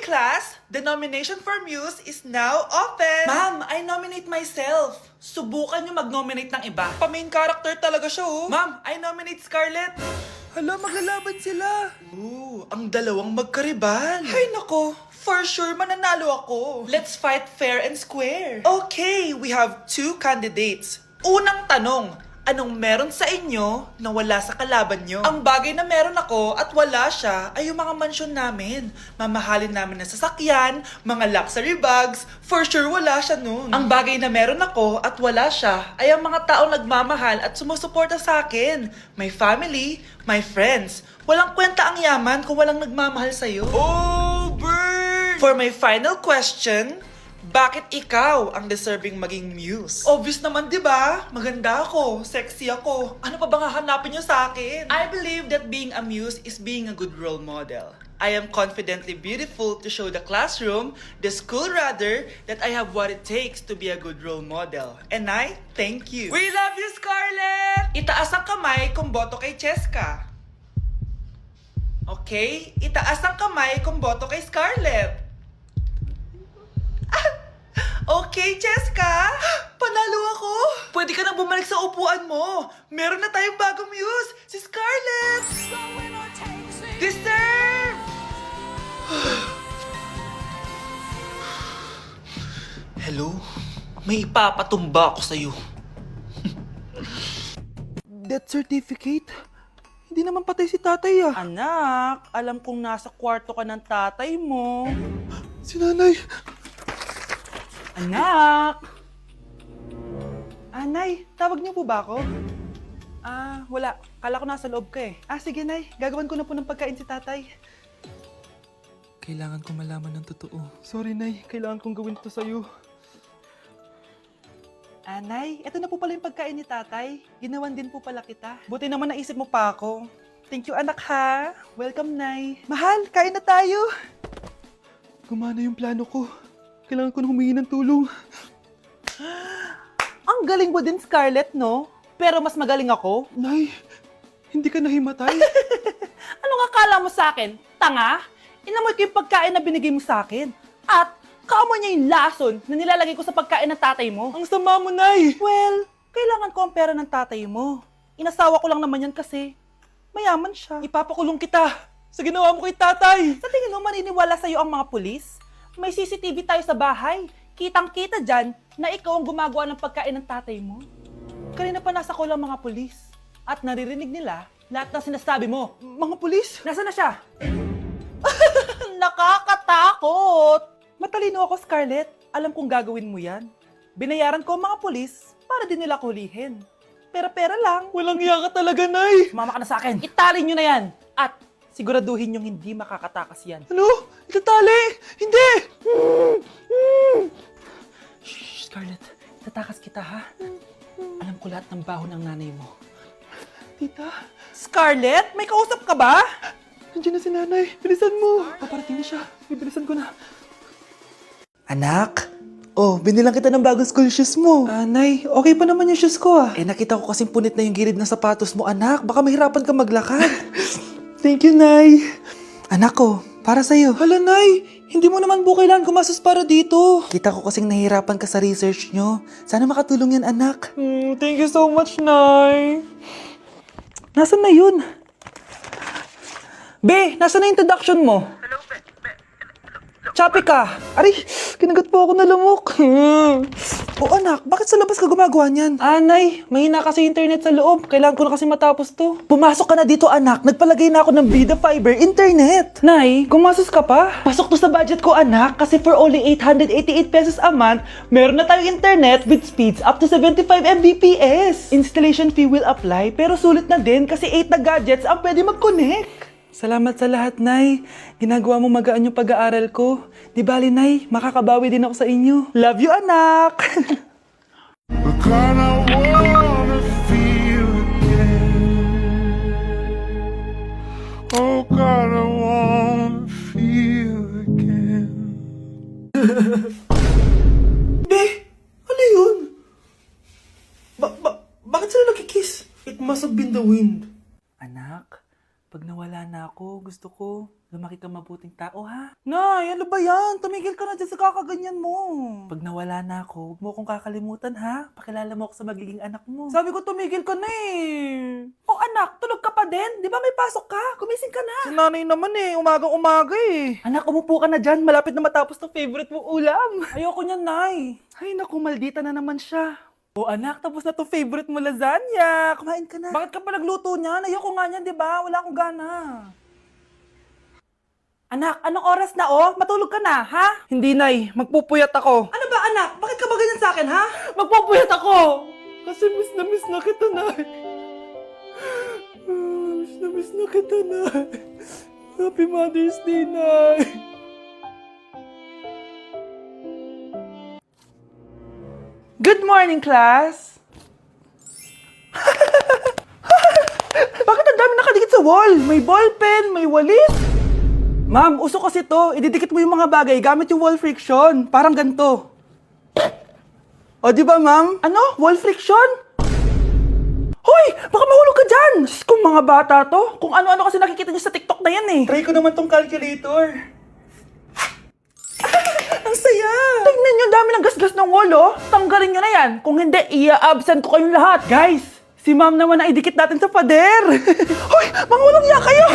class, the nomination for Muse is now open. Ma'am, I nominate myself. Subukan niyo mag-nominate ng iba. Pa-main character talaga siya, oh. Ma'am, I nominate Scarlett. Hala, maglalaban sila. Ooh, ang dalawang magkaribal. Ay nako, for sure mananalo ako. Let's fight fair and square. Okay, we have 2 candidates. Unang tanong, anong meron sa inyo na wala sa kalaban nyo? Ang bagay na meron ako at wala siya ay yung mga mansyon namin. Mamahalin namin na sasakyan, mga luxury bags, for sure wala siya nun. Ang bagay na meron ako at wala siya ay ang mga taong nagmamahal at sumusuporta sa akin. My family, my friends. Walang kwenta ang yaman kung walang nagmamahal sa'yo. Oh, bird! For my final question, bakit ikaw ang deserving maging muse? Obvious naman, di ba? Maganda ako, sexy ako. Ano pa bang hahanapin niyo sa akin? I believe that being a muse is being a good role model. I am confidently beautiful to show the classroom, the school rather, that I have what it takes to be a good role model. And I thank you. We love you, Scarlett! Itaas ang kamay kung boto kay Cheska. Okay? Itaas ang kamay kung boto kay Scarlett. Okay, Cheska! Panalo ako! Pwede ka nang bumalik sa upuan mo! Meron na tayong bagong muse! Si Scarlett! Deserve! Hello? May ipapatumba ako sa'yo. Death certificate? Hindi naman patay si tatay ah. Anak, alam kong nasa kwarto ka ng tatay mo. Si nanay! Anak! Nay, tawag niyo po ba ako? Wala. Kala ko nasa loob ka eh. Sige, Nay. Gagawan ko na po ng pagkain si tatay. Kailangan ko malaman ng totoo. Sorry, Nay. Kailangan kong gawin ito sa'yo. Nay, ito na po pala yung pagkain ni tatay. Ginawan din po pala kita. Buti naman naisip mo pa ako. Thank you, anak ha. Welcome, Nay. Mahal, kain na tayo. Gumana yung plano ko. Kailangan ko na humingi ng tulong. Ang galing mo din, Scarlett, no? Pero mas magaling ako. Nay, hindi ka nahimatay. Anong akala mo sa akin? Tanga? Inamoy ko yung pagkain na binigay mo sa akin. At kaamoy niya yung lason na nilalagay ko sa pagkain ng tatay mo. Ang sama mo, Nay. Well, kailangan ko ang pera ng tatay mo. Inasawa ko lang naman yan kasi mayaman siya. Ipapakulong kita sa ginawa mo kay tatay. Sa tingin mo maniniwala sa'yo ang mga pulis? May CCTV tayo sa bahay. Kitang-kita dyan na ikaw ang gumagawa ng pagkain ng tatay mo. Kanina pa nasa kulang mga pulis. At naririnig nila lahat ng sinasabi mo. Mga pulis? Nasaan na siya? Nakakatakot! Matalino ako, Scarlett. Alam kong gagawin mo yan. Binayaran ko ang mga pulis para din nila kulihin. Pera-pera lang. Walang iya ka talaga, Nay. Sumama ka na sa akin. Itali nyo na yan. At siguraduhin yung hindi makakatakas yan. Ano? Itatali? Hindi! Shh, Scarlett. Tatakas kita, ha? Alam ko lahat ng baho ng nanay mo. Tita? Scarlett, may kausap ka ba? Nandiyan na si nanay. Bilisan mo. Paparating na siya. Bibilisan ko na. Anak? Oh, binilang kita ng bagong school shoes mo. Nay, okay pa naman yung shoes ko ah. Nakita ko kasing punit na yung gilid ng sapatos mo, anak. Baka mahirapan ka maglakad. Thank you, Nay. Anak ko, para sa'yo. Hala, Nay. Hindi mo naman po kailangan gumastos para dito. Kita ko kasing nahihirapan ka sa research nyo. Sana makatulong yan, anak. Thank you so much, Nay. Nasaan na yun? Be, nasaan na yung introduction mo? Hello, Be. Chapi ka! Aray, kinagat po ako na lamok. O anak, bakit sa labas ka gumagawa niyan? Nay, mahina kasi internet sa loob. Kailangan ko na kasi matapos to. Pumasok ka na dito, anak. Nagpalagay na ako ng Bida Fiber Internet. Nay, gumasos ka pa? Pasok to sa budget ko, anak. Kasi for only 888 pesos a month, meron na tayong internet with speeds up to 75 Mbps. Installation fee will apply, pero sulit na din kasi 8 na gadgets ang pwede mag-connect. Salamat sa lahat, Nay. Ginagawa mo magaan yung pag-aaral ko. Di bali, Nay, makakabawi din ako sa inyo. Love you, anak! Because I wanna feel again. Oh God, I wanna feel again. Be, ano yun? Bakit sila nagkikiss? It must have been the wind. Anak, pag nawala na ako, gusto ko lumaki ka mabuting tao, ha? Nay, ano ba yan? Tumigil ka na dyan sa kakaganyan mo. Pag nawala na ako, huwag mo akong kakalimutan, ha? Pakilala mo ako sa magiging anak mo. Sabi ko, tumigil ka na eh. Oh, anak, tulog ka pa din? Di ba may pasok ka? Kumising ka na. Si nanay naman eh, umagang-umaga eh. Anak, umupo ka na dyan. Malapit na matapos ng favorite mong ulam. Ayoko niyan, Nay. Ay, naku, maldita na naman siya. Oh anak, tapos na to favorite mo lasagna. Kumain ka na. Bakit ka pa nagluto niyan? Ayoko nga niyan, di ba? Wala akong gana. Anak, anong oras na oh? Matulog ka na, ha? Hindi, Nay. Magpupuyat ako. Ano ba, anak? Bakit ka ba ganyan sa akin, ha? Magpupuyat ako! Kasi miss na kita, Nay. Miss na kita, Nay. Happy Mother's Day, Nay. Good morning, class! Bakit ang dami nakadikit sa wall? May ballpen, may walis. Ma'am, uso kasi to. Ididikit mo yung mga bagay gamit yung wall friction. Parang ganito. O, di ba, ma'am? Ano? Wall friction? Hoy! Baka mahulog ka dyan! Kung mga bata to, kung ano-ano kasi nakikita niyo sa TikTok na yan eh. Try ko naman tong calculator. Ang saya! Tingnan niyo, dami ng gasgas ng wall, oh. Tanggalin niyo na yan. Kung hindi, i-absent ko kayong lahat. Guys, si ma'am naman na idikit natin sa pader. Hoy! Mangulong niya kayo!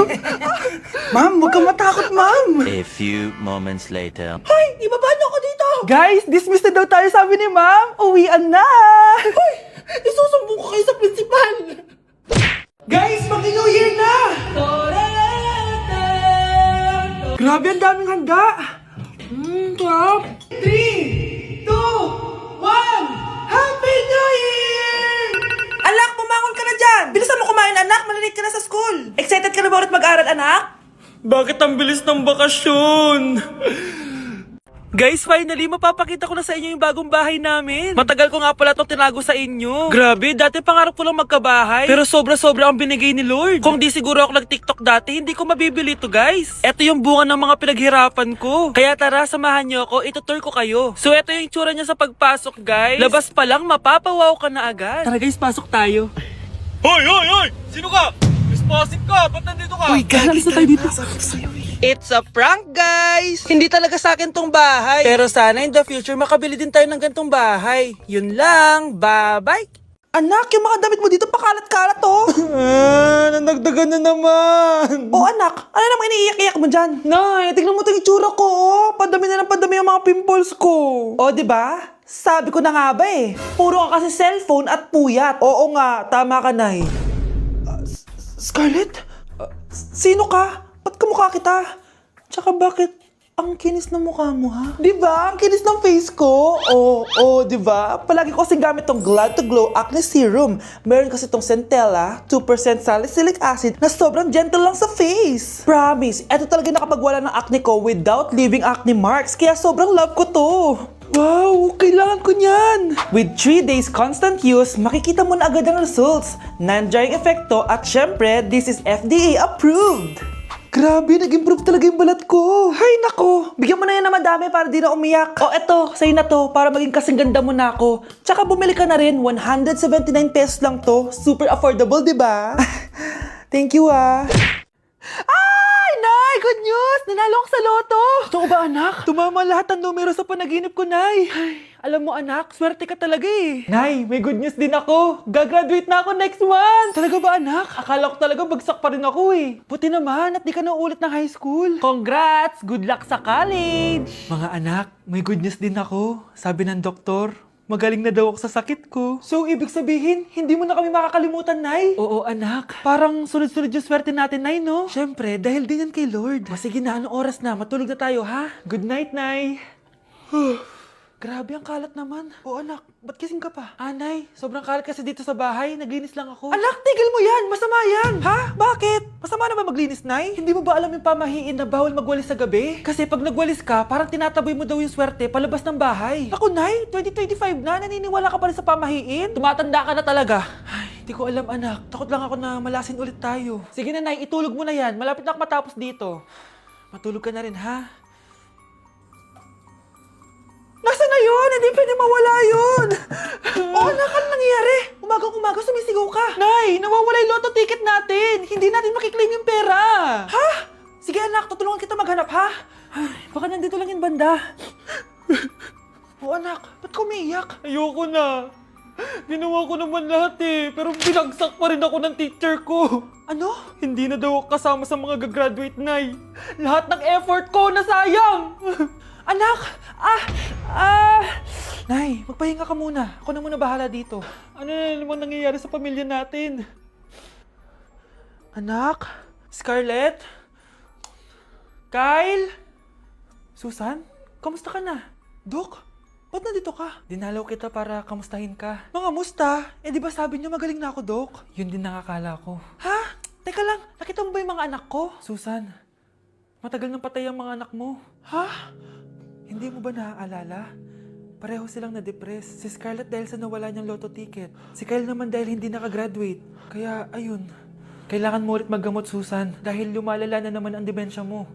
Ma'am, huwag kang matakot, ma'am. A few moments later. Hoy! Ibaba niyo ako dito! Guys, dismiss na daw tayo, sabi ni ma'am. Uwian na! Hoy! Isusumbong ko kayo sa principal! Guys, mag-New Year na! Grabe, ang daming handa! Top! 3, 2, 1! Happy New Year! Anak, bumangon ka na dyan! Bilisan mo kumain, anak! Malilate ka na sa school! Excited ka na ba ulit mag-aral, anak? Bakit ang bilis ng bakasyon? Guys, finally, mapapakita ko na sa inyo yung bagong bahay namin. Matagal ko nga pala itong tinago sa inyo. Grabe, dati pangarap ko lang magkabahay. Pero sobra-sobra ang binigay ni Lord. Kung di siguro ako nag-TikTok dati, hindi ko mabibili ito, guys. Ito yung bunga ng mga pinaghirapan ko. Kaya tara, samahan nyo ako, itutur ko kayo. So, ito yung itsura niya sa pagpasok, guys. Labas pa lang, mapapawaw ka na agad. Tara guys, pasok tayo. Hoy! Hoy! Hoy! Sino ka? Responsive ka! Ba't nandito ka? Uy, galis na tayo dito. It's a prank, guys! Hindi talaga sa akin tong bahay. Pero sana in the future, makabili din tayo ng gantong bahay. Yun lang. Bye-bye! Anak, yung mga damit mo dito pakalat-kalat, oh! Nandagdagan na naman! Oh, anak, ano namang iniiyak-iyak mo dyan? Nay, tignan mo itong itsura ko, oh! Padami na ng padami yung mga pimples ko. Oh, di ba? Sabi ko na nga ba eh. Puro ka kasi cellphone at puyat. Oo nga, tama ka, Nay. Scarlett? Sino ka? Ba't kamukha kita? Tsaka bakit ang kinis ng mukha mo, ha? Diba? Ang kinis ng face ko. Oo, diba? Palagi ko kasing gamit tong Glad to Glow Acne Serum. Meron kasi tong Centella, 2% salicylic acid na sobrang gentle lang sa face. Promise, eto talaga nakapagwala ng acne ko without leaving acne marks. Kaya sobrang love ko to. Wow, kailangan ko niyan! With 3 days constant use, makikita mo na agad ang results. Non-drying epekto at syempre, this is FDA approved! Grabe, nag-improve talaga yung balat ko. Hay nako, bigyan mo na yan na madami para di na umiyak. O eto, sa'yo na to para maging kasing ganda mo na ako. Tsaka bumili ka na rin, 179 pesos lang to. Super affordable, di ba? Thank you ah. Ay, Nay! Good news! Nanalo ako sa loto! Totoo ba, anak? Tumama lahat ng numero sa panaginip ko, Nay. Ay, alam mo, anak, swerte ka talaga eh. Nay, may good news din ako. Gagraduate na ako next month. Talaga ba, anak? Akala ko talaga bagsak pa rin ako eh. Buti naman at di ka na ulit ng high school. Congrats! Good luck sa college! Mga anak, may good news din ako. Sabi ng doktor, magaling na daw ako sa sakit ko. So, ibig sabihin, hindi mo na kami makakalimutan, Nay? Oo, anak. Parang sunod-sunod yung swerte natin, Nay, no? Siyempre, dahil din yan kay Lord. O sige na, anong oras na? Matulog na tayo, ha? Good night, Nay. Grabe, ang kalat naman. O anak, ba't kising ka pa? Nay, sobrang kalat kasi dito sa bahay. Naglinis lang ako. Anak, tigil mo yan! Masama yan! Ha? Bakit? Masama na ba maglinis, Nay? Hindi mo ba alam yung pamahiin na bawal magwalis sa gabi? Kasi pag nagwalis ka, parang tinataboy mo daw yung swerte palabas ng bahay. Ako, Nay, 2025 na, naniniwala ka pa rin sa pamahiin? Tumatanda ka na talaga. Ay, hindi ko alam, anak. Takot lang ako na malasin ulit tayo. Sige na, Nay, itulog mo na yan. Malapit na ako matapos dito. Matulog ka na rin, ha? Nasaan na yun? Hindi pwede mawala yun. Oo, anak, ano nangyayari? umagang-umaga sumisigaw ka? Nay, nawawala yung lotto ticket natin. Hindi natin makiklaim yung pera. Ha? Sige anak, tutulungan kita maghanap ha? Ay, baka nandito lang yung banda. Oo anak, ba't ka umiiyak? Ayoko na. Ginawa ko naman lahat eh, pero binagsak pa rin ako ng teacher ko. Ano? Hindi na daw ako kasama sa mga gagraduate, Nay. Lahat ng effort ko nasayang. Anak! Nay, magpahinga ka muna. Ako na muna bahala dito. Ano na naman nangyayari sa pamilya natin? Anak? Scarlett? Kyle? Susan? Kamusta ka na? Dok? Ba't nandito ka? Dinalaw kita para kamustahin ka. Mga musta? Eh di ba sabi niyo magaling na ako, Dok? Yun din nakakala ko. Ha? Teka lang, nakita mo ba yung mga anak ko? Susan, matagal nang patay ang mga anak mo. Ha? Hindi mo ba naaalala? Pareho silang na-depress. Si Scarlett dahil sa nawala niyang lotto ticket. Si Kyle naman dahil hindi nakagraduate. Kaya, ayun. Kailangan mo ulit maggamot, Susan. Dahil lumalala na naman ang demensya mo.